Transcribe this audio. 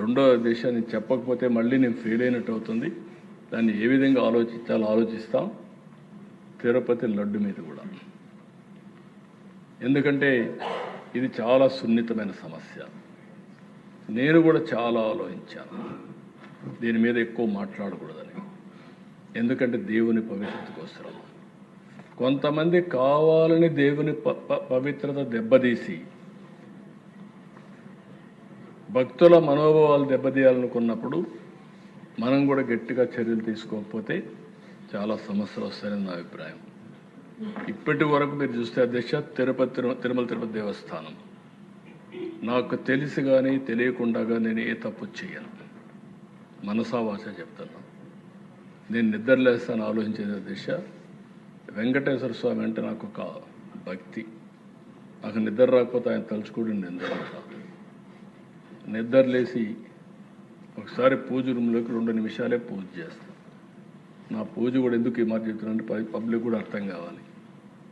రెండో విషయాన్ని చెప్పకపోతే మళ్ళీ నేను ఫెయిల్ అయినట్టు అవుతుంది. దాన్ని ఏ విధంగా ఆలోచించాలో ఆలోచిస్తాం. తిరుపతి లడ్డు మీద కూడా, ఎందుకంటే ఇది చాలా సున్నితమైన సమస్య. నేను కూడా చాలా ఆలోచించాను దీని మీద ఎక్కువ మాట్లాడకూడదని. ఎందుకంటే దేవుని పవిత్రత కోసం కొంతమంది కావాలని దేవుని పవిత్రత దెబ్బతీసి భక్తుల మనోభావాలు దెబ్బతీయాలనుకున్నప్పుడు మనం కూడా గట్టిగా చర్యలు తీసుకోకపోతే చాలా సమస్యలు వస్తాయని నా అభిప్రాయం. ఇప్పటి వరకు మీరు చూస్తే అధ్యక్ష, తిరుమల తిరుపతి దేవస్థానం నాకు తెలిసి కానీ తెలియకుండా నేను ఏ తప్పు చేయను. మనసావాస చెప్తాను. నేను నిద్రలేస్తాను ఆలోచించేది అధ్యక్ష, వెంకటేశ్వర స్వామి అంటే నాకు ఒక భక్తి. నాకు నిద్ర రాకపోతే ఆయన తలుచుకోవడం నిద్రలేసి ఒకసారి పూజ రూమ్లోకి 2 నిమిషాలే పూజ చేస్తాను. నా పూజ కూడా ఎందుకు ఈ మాట చెప్తున్నానంటే పబ్లిక్ కూడా అర్థం కావాలి.